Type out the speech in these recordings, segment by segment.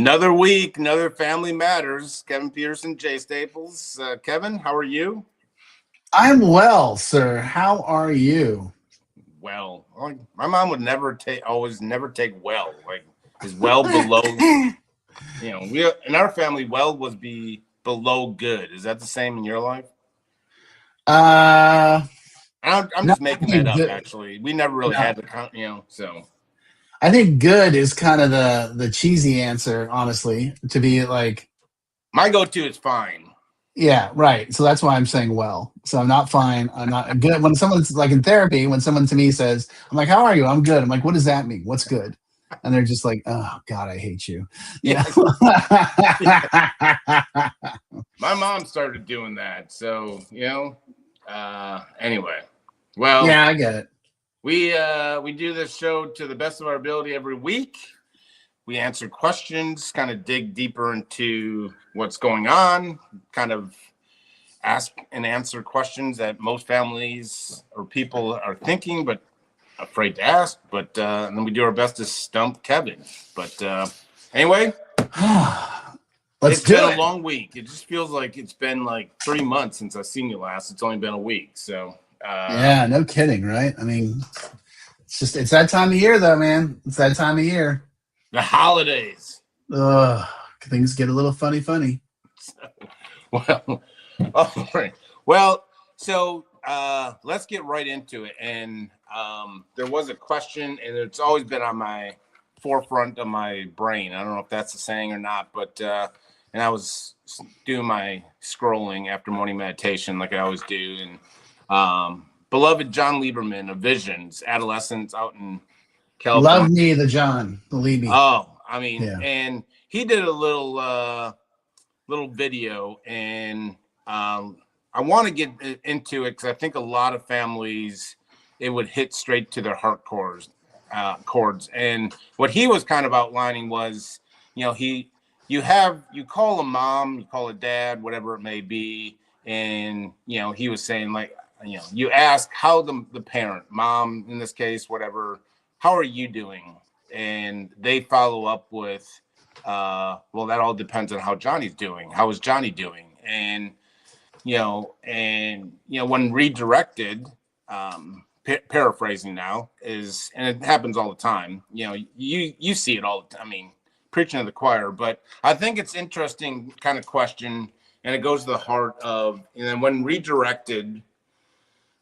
Another week, another Family Matters. Kevin Peterson, Jay Staples. Kevin, how are you? I'm well, sir. How are you? Well, my mom would never take well. Like, is well below, we in our family, well was be below good. Is that the same in your life? Uh, I'm no, just I making that think up, good. actually. We never really No, had so. I think good is kind of the cheesy answer, honestly. To be like, My go-to is fine. yeah, right. So that's why I'm saying well. So I'm not fine. I'm not good. When someone's like in therapy, when someone to me says, "I'm like, how are you? I'm good." I'm like, what does that mean? What's good? And they're just like, oh God, I hate you. You Yeah. know. My mom started doing that. So, anyway. Well, Yeah, I get it. we do this show to the best of our ability every week. We answer questions, kind of dig deeper into what's going on, kind of ask and answer questions that most families or people are thinking but afraid to ask. But and then we do our best to stump Kevin. But anyway, Let's it's do been a it. long week. It just feels like it's been like 3 months since I've seen you last. It's only been a week. So Yeah, no kidding, right? I mean, it's that time of year though, man. It's that time of year. the holidays. Ugh, things get a little funny. Well, all right. Well, so let's get right into it. And there was a question, and it's always been on my forefront of my brain. I don't know if that's a saying or not, but and I was doing my scrolling after morning meditation, like I always do, and beloved John Lieberman of Visions, Adolescents out in Love California. me, the John, believe me. Oh, I mean, Yeah. and he did a little video, and I want to get into it because I think a lot of families it would hit straight to their heart chords. And what he was kind of outlining was, you call a mom, you call a dad, whatever it may be, and he was saying like, you ask how the parent, mom in this case, whatever, how are you doing, and they follow up with well, that all depends on how Johnny's doing. How is Johnny doing? And when redirected, paraphrasing now is, and it happens all the time. You see it all the time. I mean, preaching to the choir, but I think it's interesting kind of question, and it goes to the heart of, and then when redirected,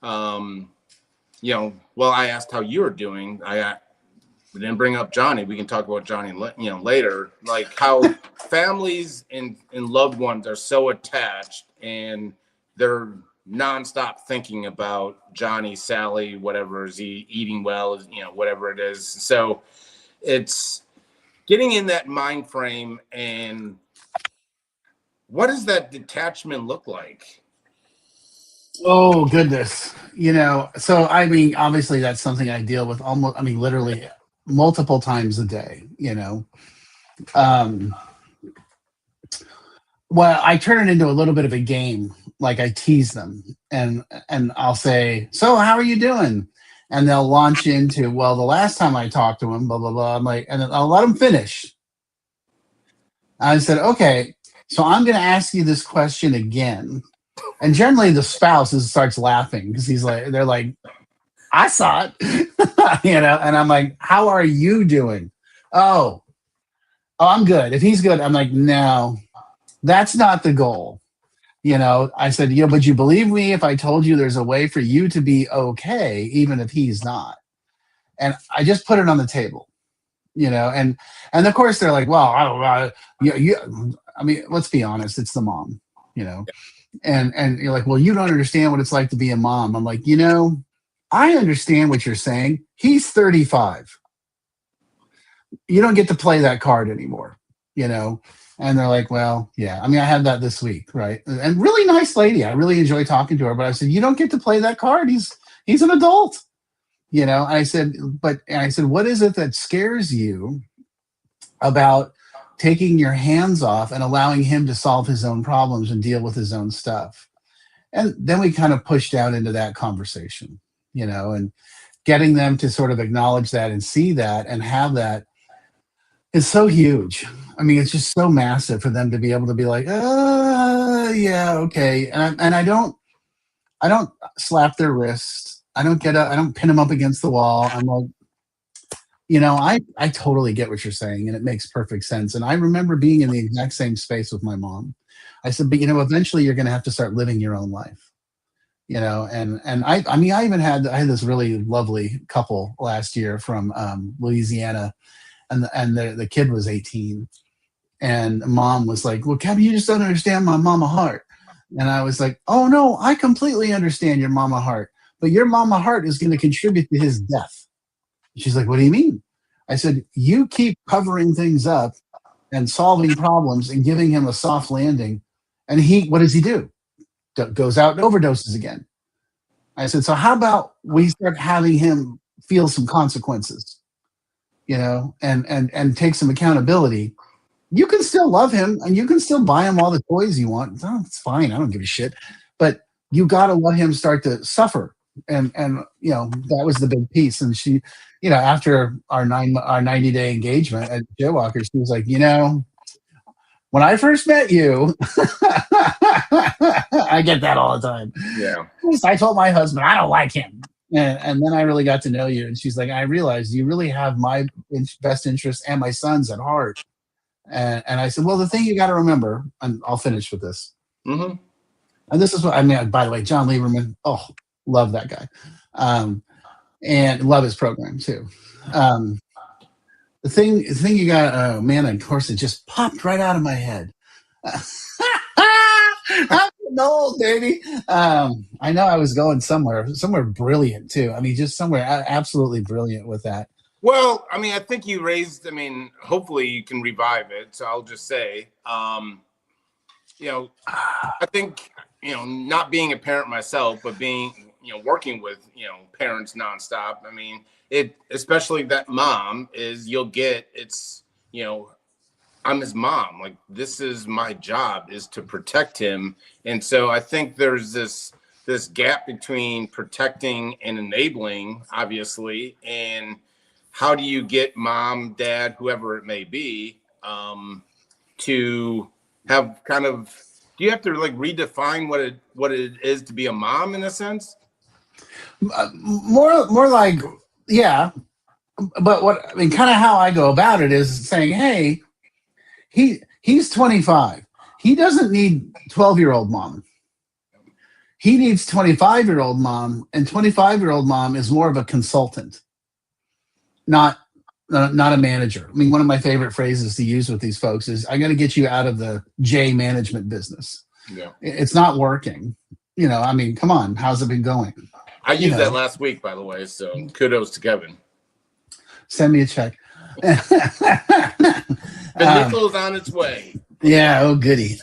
well, I asked how you're doing. We didn't bring up Johnny. We can talk about Johnny, later. Like how families and loved ones are so attached, and they're nonstop thinking about Johnny, Sally, whatever, is he eating well, whatever it is. So it's getting in that mind frame, and what does that detachment look like? Oh goodness. So I mean, obviously that's something I deal with almost. I mean, literally multiple times a day. Um, well, I turn it into a little bit of a game. Like I tease them, and I'll say, "So, how are you doing?" And they'll launch into, "Well, the last time I talked to him, blah blah blah." I'm like, and I'll let them finish. I said, "Okay, so I'm going to ask you this question again." And generally, the spouse starts laughing because they're like, "I saw it," And I'm like, "How are you doing?" Oh, I'm good. If he's good, I'm like, "No, that's not the goal." I said, but you believe me if I told you there's a way for you to be okay, even if he's not. And I just put it on the table, and of course they're like, well, I don't know. I mean, let's be honest, it's the mom, you know, and you're like, well, you don't understand what it's like to be a mom. I'm like, I understand what you're saying. He's 35. You don't get to play that card anymore, you know? And they're like, well, yeah. I mean, I had that this week, right? And really nice lady. I really enjoy talking to her. But I said, you don't get to play that card. He's an adult, And I said, what is it that scares you about taking your hands off and allowing him to solve his own problems and deal with his own stuff? And then we kind of pushed down into that conversation, and getting them to sort of acknowledge that and see that and have that It's so huge. I mean, it's just so massive for them to be able to be like, yeah, okay. And I don't slap their wrist. I don't pin them up against the wall. I'm like, I totally get what you're saying, and it makes perfect sense. And I remember being in the exact same space with my mom. I said, but eventually you're going to have to start living your own life. And I mean, I had this really lovely couple last year from Louisiana, and the kid was 18, and mom was like, well, Kevin, you just don't understand my mama heart. And I was like, oh no, I completely understand your mama heart, but your mama heart is going to contribute to his death. She's like, what do you mean? I said, you keep covering things up and solving problems and giving him a soft landing, and what does he do? Goes out and overdoses again. I said, so how about we start having him feel some consequences, and take some accountability. You can still love him and you can still buy him all the toys you want. Oh, it's fine. I don't give a shit. But you got to let him start to suffer. And that was the big piece. And she, after our 90-day engagement at Jaywalker, she was like, when I first met you, I get that all the time. Yeah. I told my husband, I don't like him. And then I really got to know you. And she's like, I realized you really have my best interest and my son's at heart. And I said, well, the thing you got to remember, and I'll finish with this. Mm-hmm. And this is what I mean. By the way, John Lieberman, love that guy, and love his program too. The thing you got, oh man, of course, it just popped right out of my head. I'm old, baby. I know I was going somewhere brilliant too. I mean, just somewhere absolutely brilliant with that. Well, I mean, I think you raised, hopefully you can revive it. So I'll just say, I think, not being a parent myself, but being, working with, parents nonstop. I mean, especially that mom I'm his mom. Like, this is my job, is to protect him. And so I think there's this gap between protecting and enabling, obviously, and how do you get mom, dad, whoever it may be, to have do you have to like redefine what it is to be a mom in a sense? More like, yeah. But kind of how I go about it is saying, hey, he's 25. He doesn't need 12-year-old mom. He needs 25-year-old mom, and 25-year-old mom is more of a consultant. Not a manager. I mean, one of my favorite phrases to use with these folks is, I got to get you out of the J management business. Yeah. It's not working. Come on. How's it been going? I used that last week, by the way. So kudos to Kevin. Send me a check. The nickel's on its way. Yeah. Oh, goody.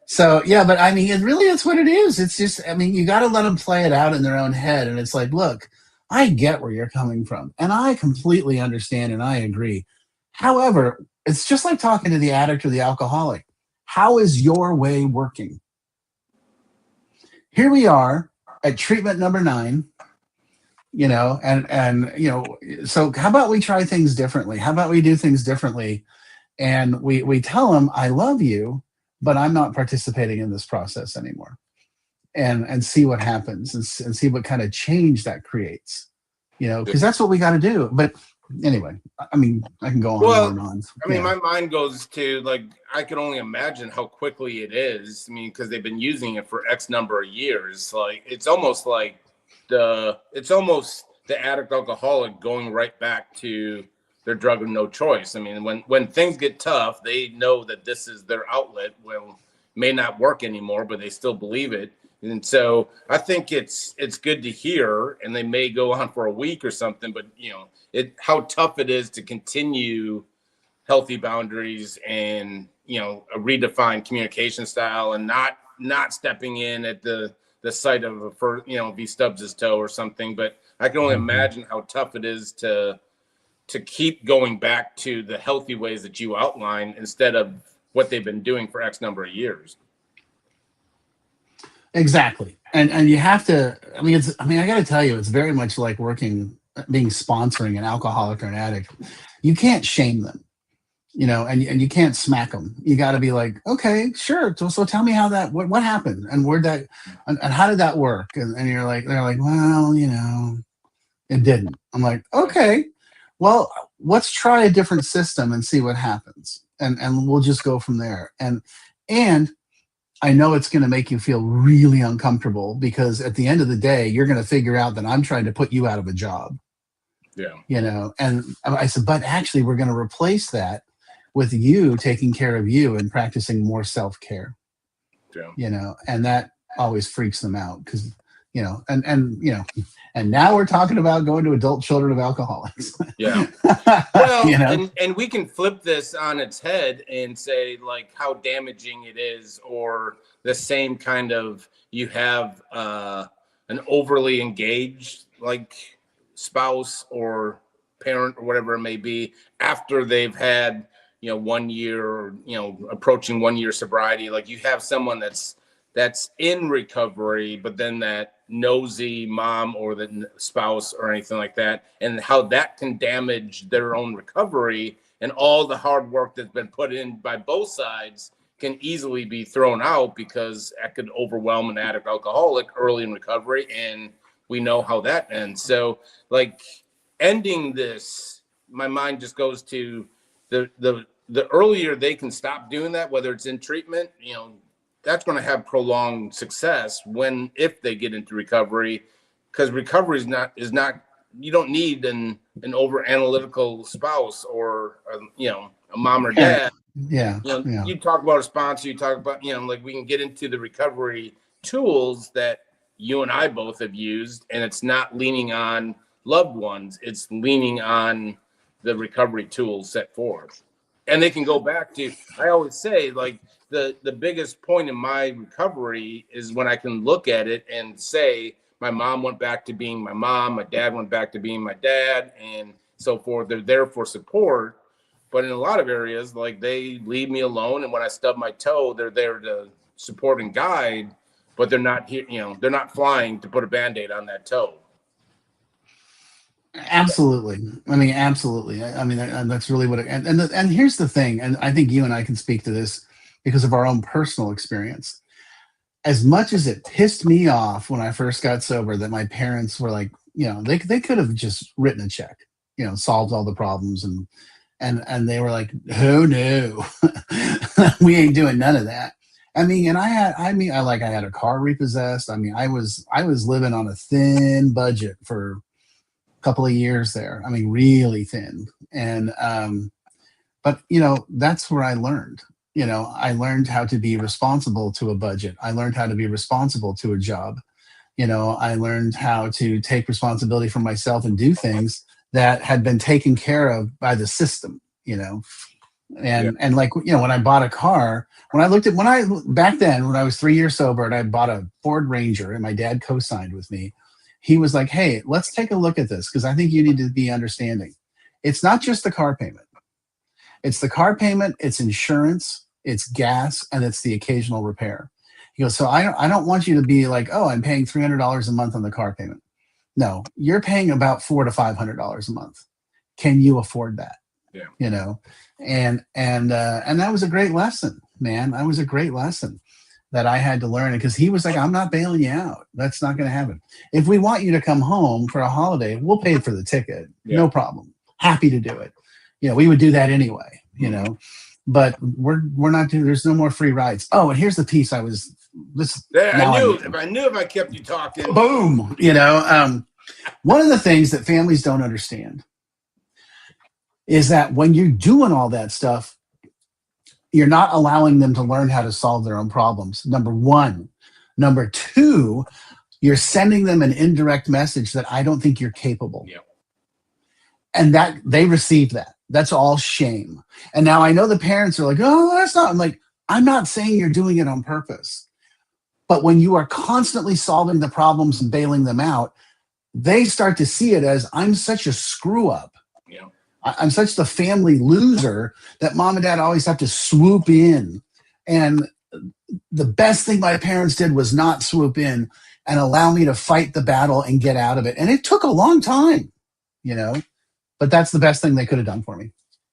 So, yeah, but it's what it is. It's just, you got to let them play it out in their own head. And it's like, look, I get where you're coming from, and I completely understand, and I agree. However, it's just like talking to the addict or the alcoholic. How is your way working? Here we are at treatment number 9, so how about we try things differently? How about we do things differently? And we tell them, I love you, but I'm not participating in this process anymore. And see what happens, and see what kind of change that creates, because that's what we got to do. But anyway, I can go on and on. My mind goes to, like, I can only imagine how quickly it is. Because they've been using it for X number of years. Like, it's almost like the addict alcoholic going right back to their drug of no choice. When things get tough, they know that this is their outlet. Well, may not work anymore, but they still believe it. And so I think it's good to hear, and they may go on for a week or something, but how tough it is to continue healthy boundaries and, a redefined communication style, and not stepping in at the sight of if he stubs his toe or something. But I can only imagine how tough it is to keep going back to the healthy ways that you outline instead of what they've been doing for X number of years. Exactly. And you have to, I got to tell you, it's very much like being sponsoring an alcoholic or an addict. you can't shame them, and you can't smack them. You got to be like, okay, sure. So tell me how what happened and where'd that, and how did that work? And they're like, well, it didn't. I'm like, okay, well, let's try a different system and see what happens. And we'll just go from there. And I know it's going to make you feel really uncomfortable because at the end of the day, you're going to figure out that I'm trying to put you out of a job. Yeah. And I said, but actually we're going to replace that with you taking care of you and practicing more self-care. Yeah. And that always freaks them out because, and now we're talking about going to adult children of alcoholics. Yeah. Well, and we can flip this on its head and say like how damaging it is, or the same kind of, you have an overly engaged like spouse or parent or whatever it may be after they've had 1 year or approaching 1 year sobriety. Like you have someone that's in recovery, but then that nosy mom or the spouse or anything like that, and how that can damage their own recovery, and all the hard work that's been put in by both sides can easily be thrown out because that could overwhelm an addict alcoholic early in recovery, and we know how that ends. So like ending this, my mind just goes to the earlier they can stop doing that, whether it's in treatment, that's going to have prolonged success if they get into recovery, because recovery is not you don't need an over analytical spouse or a mom or dad. You talk about a sponsor, you talk about like we can get into the recovery tools that you and I both have used, and it's not leaning on loved ones, it's leaning on the recovery tools set forth. And they can go back to, I always say, like the biggest point in my recovery is when I can look at it and say, my mom went back to being my mom, my dad went back to being my dad, and so forth. They're there for support. But in a lot of areas, like they leave me alone. And when I stub my toe, they're there to support and guide, but they're not here, they're not flying to put a Band-Aid on that toe. Absolutely. Absolutely. That's really what and here's the thing, and I think you and I can speak to this because of our own personal experience. As much as it pissed me off when I first got sober that my parents were like, they could have just written a check, solved all the problems, and they were like, oh no, we ain't doing none of that. I had a car repossessed. I was living on a thin budget for couple of years there. Really thin. And but that's where I learned. I learned how to be responsible to a budget. I learned how to be responsible to a job. I learned how to take responsibility for myself and do things that had been taken care of by the system, and like, when I bought a car, back then when I was 3 years sober and I bought a Ford Ranger and my dad co-signed with me, he was like, hey, let's take a look at this because I think you need to be understanding. It's not just the car payment. It's the car payment, it's insurance, it's gas, and it's the occasional repair. He goes, so I don't want you to be like, oh, I'm paying $300 a month on the car payment. No, you're paying about $400 to $500 a month. Can you afford that? Yeah. And that was a great lesson, man. That was a great lesson that I had to learn, because he was like, I'm not bailing you out. That's not going to happen. If we want you to come home for a holiday, we'll pay for the ticket. Yeah. No problem. Happy to do it. We would do that anyway, but we're not doing, there's no more free rides. Oh, and here's the piece I knew if I kept you talking. Boom. One of the things that families don't understand is that when you're doing all that stuff, you're not allowing them to learn how to solve their own problems. Number one. Number two, you're sending them an indirect message that I don't think you're capable. Yeah. And that they receive that. That's all shame. And now I know the parents are like, oh, that's not. I'm like, I'm not saying you're doing it on purpose. But when you are constantly solving the problems and bailing them out, they start to see it as, I'm such a screw up. Yeah. I'm such the family loser that mom and dad always have to swoop in. And the best thing my parents did was not swoop in and allow me to fight the battle and get out of it. And it took a long time, but that's the best thing they could have done for me.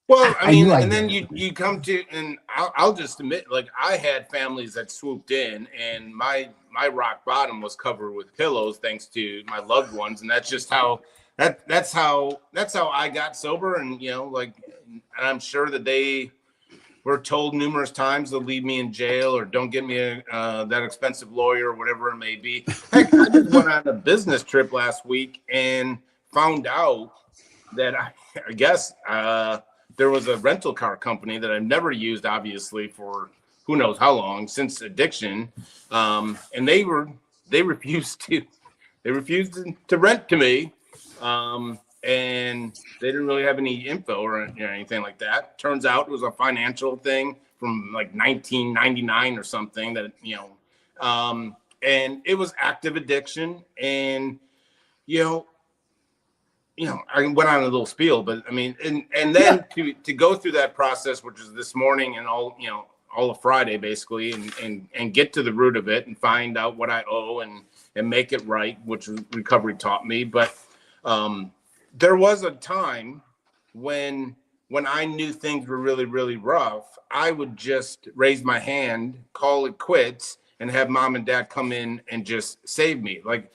Well, I I mean, knew I'd and then get it. you come to, and I'll just admit, like I had families that swooped in, and my rock bottom was covered with pillows, thanks to my loved ones, and that's just how that's how I got sober, and like, and I'm sure that they were told numerous times to leave me in jail or don't get me that expensive lawyer or whatever it may be. Heck, I just went on a business trip last week and found out that I guess there was a rental car company that I've never used, obviously, for who knows how long, since addiction, and they refused to rent to me, and they didn't really have any info or anything like that. Turns out it was a financial thing from like 1999 or something that and it was active addiction, and you know I went on a little spiel, but I mean, and then to go through that process, which is this morning and all of Friday basically, and get to the root of it and find out what I owe and make it right, which recovery taught me. But there was a time when I knew things were really, really rough, I would just raise my hand, call it quits, and have mom and dad come in and just save me. Like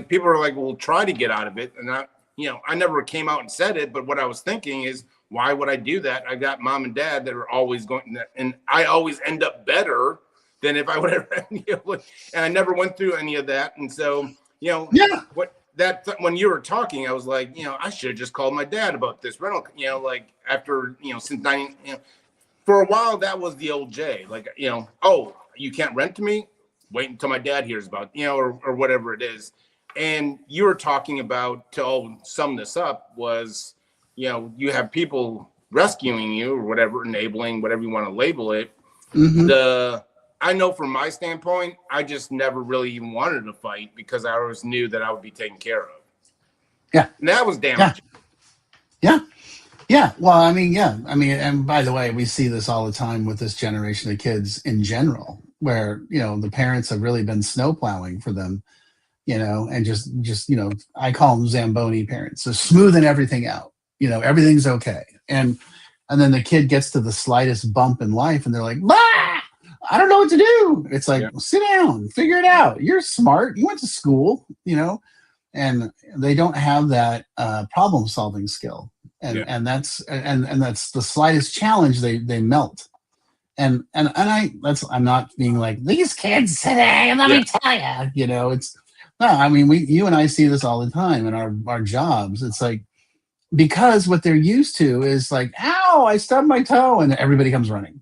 people are like, well, try to get out of it. And I never came out and said it, but what I was thinking is, why would I do that? I got mom and dad that are always going, and I always end up better than if I would have, and I never went through any of that. And so, when you were talking, I was like, I should have just called my dad about this rental, like after, since 90, for a while, that was the old Jay, like, oh, you can't rent to me? Wait until my dad hears about, or whatever it is. And you were talking about, to sum this up, was, you have people rescuing you or whatever, enabling, whatever you want to label it. Mm-hmm. I know from my standpoint, I just never really even wanted to fight because I always knew that I would be taken care of. Yeah. And that was damaging. Yeah. Well, I mean, and by the way, we see this all the time with this generation of kids in general, where, the parents have really been snowplowing for them, and just, I call them Zamboni parents. So smoothing everything out, everything's okay. And then the kid gets to the slightest bump in life and they're like, bah! I don't know what to do. It's like, sit down, figure it out. You're smart. You went to school, and they don't have that problem solving skill. And that's the slightest challenge they melt. And I'm not being like, these kids today, let me tell you, it's no, I mean, you and I see this all the time in our jobs. It's like, because what they're used to is like, ow, I stubbed my toe, and everybody comes running.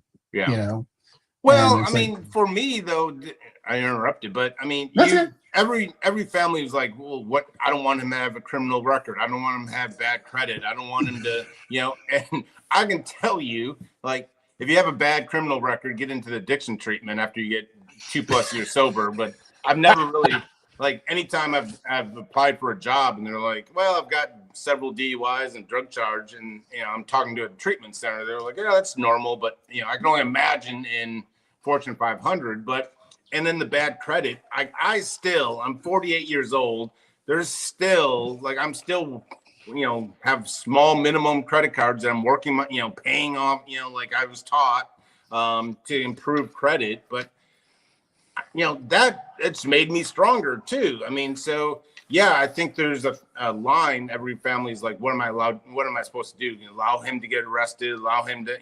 Well, I mean, for me though, I interrupted, but I mean, every family was like, well, what? I don't want him to have a criminal record. I don't want him to have bad credit. I don't want him to, and I can tell you, like, if you have a bad criminal record, get into the addiction treatment after you get 2+ years sober. But I've never really, like, anytime I've applied for a job and they're like, well, I've got several DUIs and drug charge, and I'm talking to a treatment center, they're like, yeah, that's normal, but I can only imagine in Fortune 500. And then the bad credit, I'm 48 years old. There's still, like, I'm still, have small minimum credit cards that I'm working, paying off, like I was taught to improve credit. But, that it's made me stronger too. I mean, so yeah, I think there's a line. Every family's like, what am I supposed to do? Allow him to get arrested, allow him to,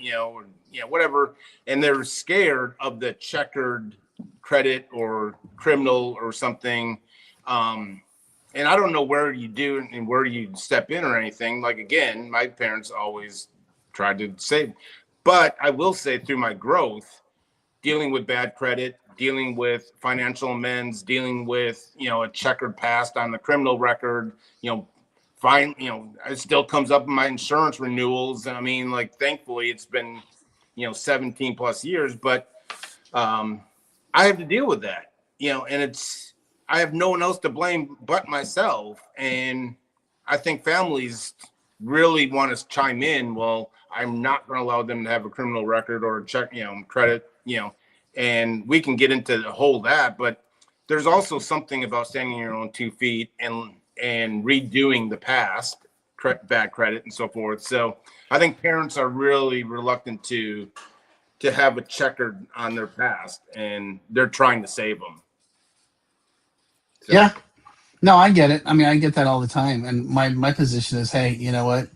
whatever. And they're scared of the checkered credit or criminal or something. And I don't know where you do and where you step in or anything. Like, again, my parents always tried to save. But I will say, through my growth, dealing with bad credit, dealing with financial amends, dealing with, a checkered past on the criminal record, it still comes up in my insurance renewals. And I mean, like, thankfully it's been, 17+ years, but I have to deal with that, and I have no one else to blame but myself. And I think families really want to chime in. Well, I'm not going to allow them to have a criminal record or check, credit, and we can get into the whole that, but there's also something about standing on your own 2 feet and redoing the past bad credit and so forth. So I think parents are really reluctant to have a checkered on their past, and they're trying to save them. So. Yeah. No, I get it. I mean, I get that all the time. And my position is, hey, you know what?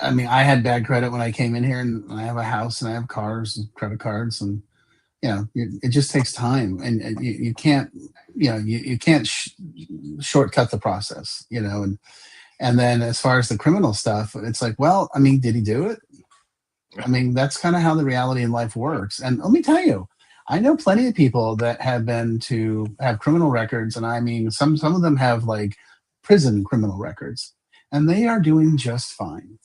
I mean, I had bad credit when I came in here, and I have a house and I have cars and credit cards, and it just takes time, and you can't, you can't shortcut the process, and then as far as the criminal stuff, it's like, well, I mean, did he do it? I mean, that's kind of how the reality in life works. And let me tell you, I know plenty of people that have criminal records, and I mean, some of them have like prison criminal records, and they are doing just fine.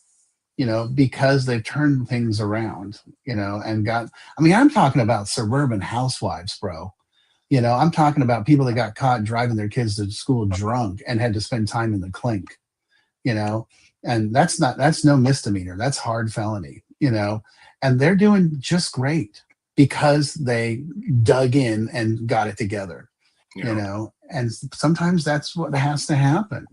Because they've turned things around, and I'm talking about suburban housewives, bro. I'm talking about people that got caught driving their kids to school drunk and had to spend time in the clink, and that's no misdemeanor. That's hard felony, and they're doing just great because they dug in and got it together, and sometimes that's what has to happen,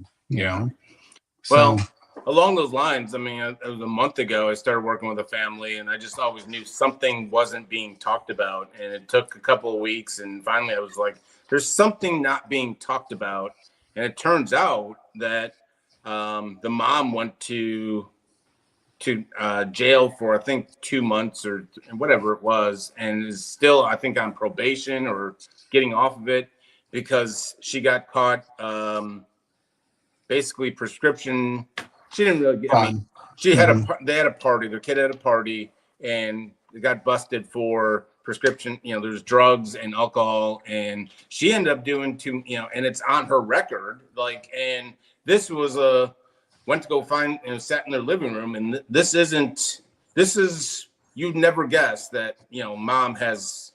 So, well, along those lines, I mean, it was a month ago, I started working with a family, and I just always knew something wasn't being talked about. And it took a couple of weeks. And finally, I was like, there's something not being talked about. And it turns out that the mom went to jail for, I think, 2 months or whatever it was, and is still, I think, on probation or getting off of it because she got caught basically prescription. She didn't really get, I mean, they had a party, their kid had a party, and they got busted for prescription, there's drugs and alcohol, and she ended up doing and it's on her record, and this was went to go find, sat in their living room, and this is, you'd never guess that, mom has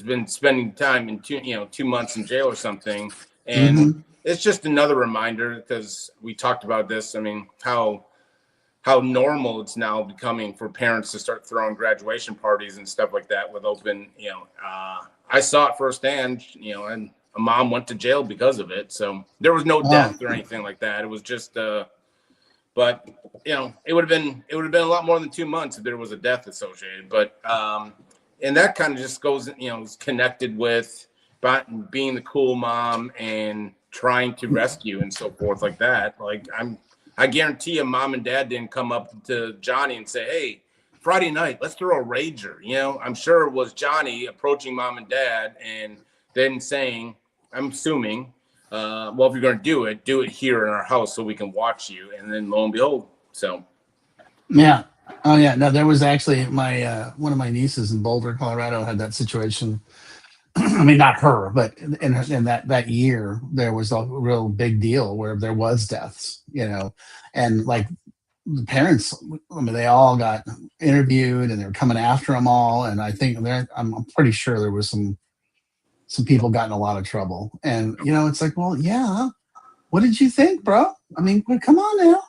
been spending time in 2 months in jail or something, and it's just another reminder, because we talked about this. I mean, how normal it's now becoming for parents to start throwing graduation parties and stuff like that with open, I saw it firsthand, and a mom went to jail because of it. So there was no death or anything like that. It was just, but it would have been a lot more than 2 months if there was a death associated. But, and that kind of just goes, is connected with being the cool mom and trying to rescue and so forth like that. I guarantee you mom and dad didn't come up to Johnny and say, hey, Friday night, let's throw a rager. I'm sure it was Johnny approaching mom and dad and then saying, I'm assuming, well, if you're going to do it here in our house so we can watch you. And then lo and behold. So. Yeah. Oh yeah. No, there was actually one of my nieces in Boulder, Colorado had that situation. I mean, not her, but in that year, there was a real big deal where there was deaths, and like the parents, I mean, they all got interviewed and they were coming after them all. And I think I'm pretty sure there was some people got in a lot of trouble. And, it's like, well, yeah, what did you think, bro? I mean, come on now.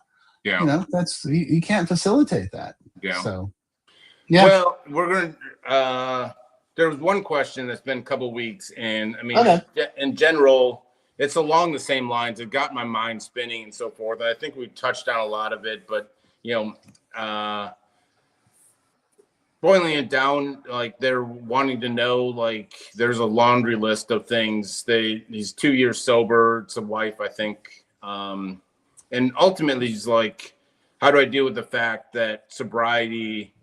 Yeah. That's, you can't facilitate that. Yeah. So, yeah. Well, we're going to, there was one question that's been a couple of weeks, and I mean, in general, it's along the same lines. It got my mind spinning and so forth. I think we touched on a lot of it, but boiling it down, they're wanting to know, there's a laundry list of things. He's 2 years sober. It's a wife, I think, and ultimately he's like, how do I deal with the fact that sobriety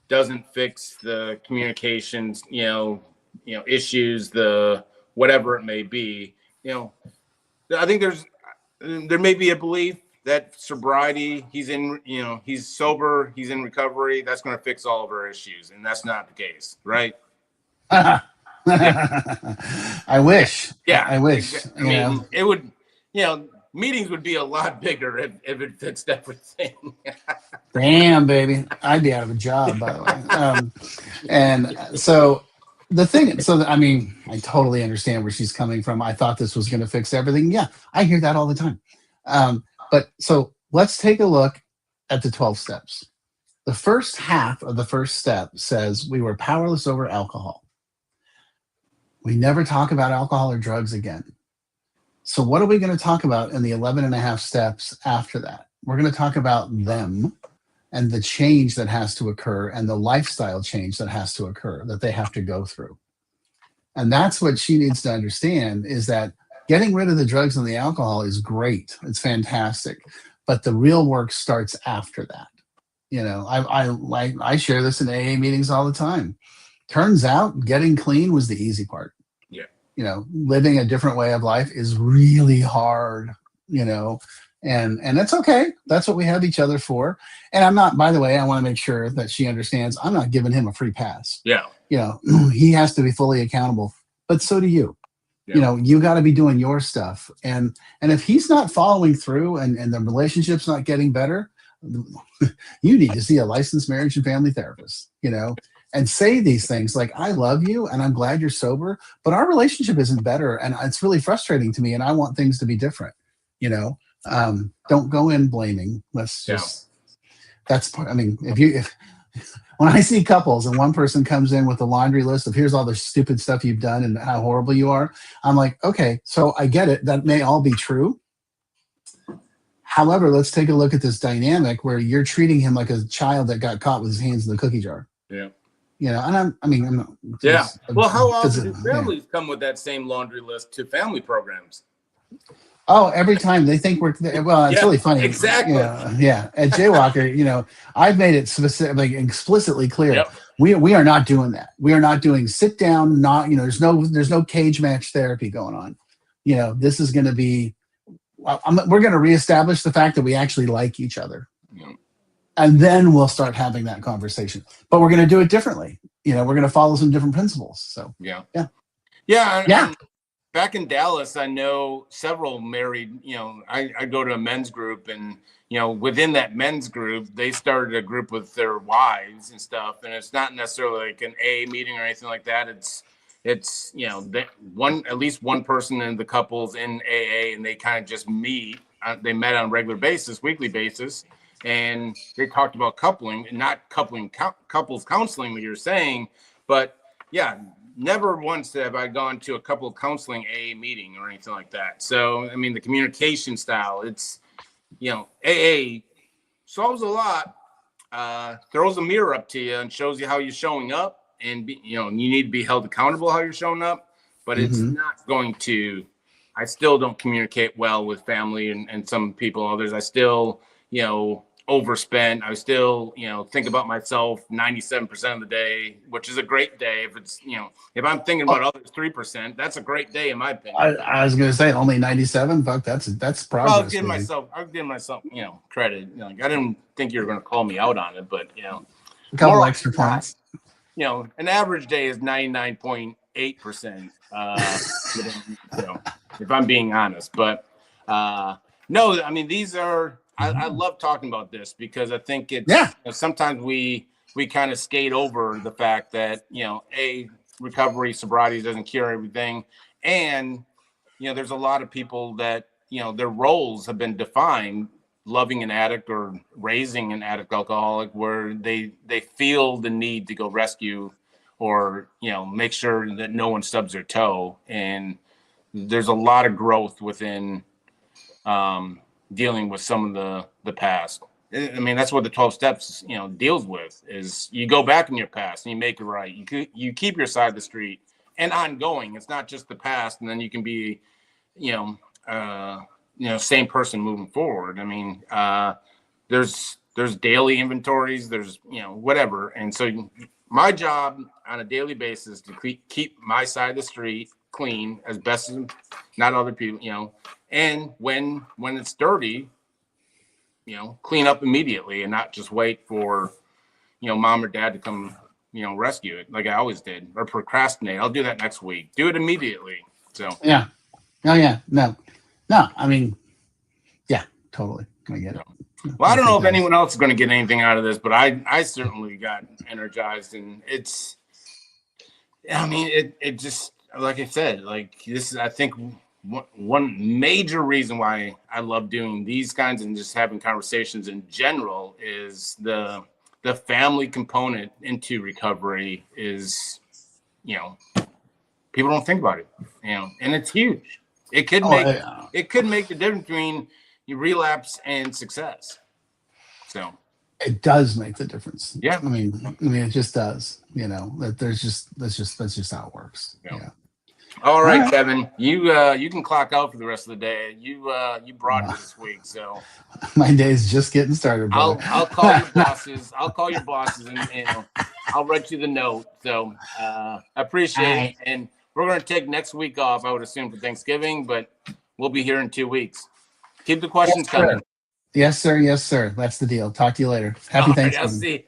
doesn't fix the communications, issues, the whatever it may be. I think there may be a belief that sobriety, he's sober, he's in recovery, that's going to fix all of our issues, and that's not the case, right? I wish. Yeah, I wish. I mean, it would, meetings would be a lot bigger if it fixed everything. Damn, baby. I'd be out of a job, by the way. And so I mean, I totally understand where she's coming from. I thought this was going to fix everything. Yeah, I hear that all the time. But so let's take a look at the 12 steps. The first half of the first step says we were powerless over alcohol. We never talk about alcohol or drugs again. So what are we going to talk about in the 11 and a half steps after that? We're going to talk about them and the change that has to occur and the lifestyle change that has to occur that they have to go through. And that's what she needs to understand, is that getting rid of the drugs and the alcohol is great. It's fantastic. But the real work starts after that. You know, I share this in AA meetings all the time. Turns out getting clean was the easy part. Yeah. You know, living a different way of life is really hard, you know, and that's okay. That's what we have each other for. And I'm not, by the way, I want to make sure that she understands I'm not giving him a free pass. Yeah. You know, he has to be fully accountable, but so do you. Yeah. You know, you got to be doing your stuff. And if he's not following through and the relationship's not getting better, you need to see a licensed marriage and family therapist, you know, and say these things like, I love you and I'm glad you're sober, but our relationship isn't better. And it's really frustrating to me. And I want things to be different, you know. Don't go in blaming. Let's just, that's part. I mean, if when I see couples and one person comes in with a laundry list of here's all the stupid stuff you've done and how horrible you are, I'm like, okay, so I get it. That may all be true. However, let's take a look at this dynamic where you're treating him like a child that got caught with his hands in the cookie jar. Yeah. You know, and I'm not. Yeah. Well, how often do families come with that same laundry list to family programs? Oh, every time they think we're, well, it's really funny. Exactly. Yeah. At Jaywalker, you know, I've made it specific, like explicitly clear. Yep. We are not doing that. We are not doing sit down, not, you know, there's no cage match therapy going on. You know, this is going to be, we're going to reestablish the fact that we actually like each other. Yeah. And then we'll start having that conversation. But we're going to do it differently. You know, we're going to follow some different principles. So, yeah. Yeah. Back in Dallas, I know several married, you know, I go to a men's group, and, you know, within that men's group, they started a group with their wives and stuff. And it's not necessarily like an AA meeting or anything like that. It's, you know, at least one person in the couples in AA, and they kind of just meet. They met on a regular basis, weekly basis. And they talked about coupling, and not couples counseling, what you're saying, but yeah, never once have I gone to a couple counseling AA meeting or anything like that. So, I mean, the communication style, it's, you know, AA solves a lot, throws a mirror up to you and shows you how you're showing up, and, you know, you need to be held accountable how you're showing up, but it's not going to, I still don't communicate well with family and some people, others. I still, you know, overspend. I still, you know, think about myself 97% of the day, which is a great day. If it's, you know, if I'm thinking about others 3%, that's a great day in my opinion. I was going to say only 97. Fuck, that's progress. I'll give myself, you know, credit. You know, like, I didn't think you were going to call me out on it, but, you know, a couple extra points. You know, an average day is 99.8%. You know, if I'm being honest, but no, I mean, these are. I love talking about this because I think it's, you know, sometimes we kind of skate over the fact that, you know, recovery, sobriety doesn't cure everything. And, you know, there's a lot of people that, you know, their roles have been defined, loving an addict or raising an addict alcoholic, where they feel the need to go rescue or, you know, make sure that no one stubs their toe. And there's a lot of growth within, dealing with some of the past. I mean, that's what the 12 steps, you know, deals with, is you go back in your past and you make it right. You keep your side of the street and ongoing. It's not just the past. And then you can be, you know, same person moving forward. I mean, there's daily inventories, there's, you know, whatever. And so my job on a daily basis to keep my side of the street clean as best as, not other people, you know, and when it's dirty, you know, clean up immediately and not just wait for, you know, mom or dad to come, you know, rescue it like I always did, or procrastinate. I'll do that next week. Do it immediately. So yeah. Oh yeah. No. I mean, yeah, totally. I get it. Well, I don't know if anyone else is going to get anything out of this, but I certainly got energized, and it's, I mean, it just, like I said, like this is, I think, one major reason why I love doing these kinds and just having conversations in general is the family component into recovery is, you know, people don't think about it, you know, and it's huge. It could Oh, make it could make the difference between you relapse and success. So it does make the difference. Yeah. I mean, it just does. You know, that that's just how it works. Yeah. Yeah. all right, All right. Kevin, you can clock out for the rest of the day. You brought it this week, so My day's just getting started, brother. I'll call your bosses. I'll call your bosses and I'll write you the note. So I appreciate it. Alright. And we're gonna take next week off, I would assume, for Thanksgiving, but we'll be here in 2 weeks. Keep the questions Yes, sir. coming. Yes, sir. Yes, sir. That's the deal. Talk to you later. Happy All right, I'll Thanksgiving. see you.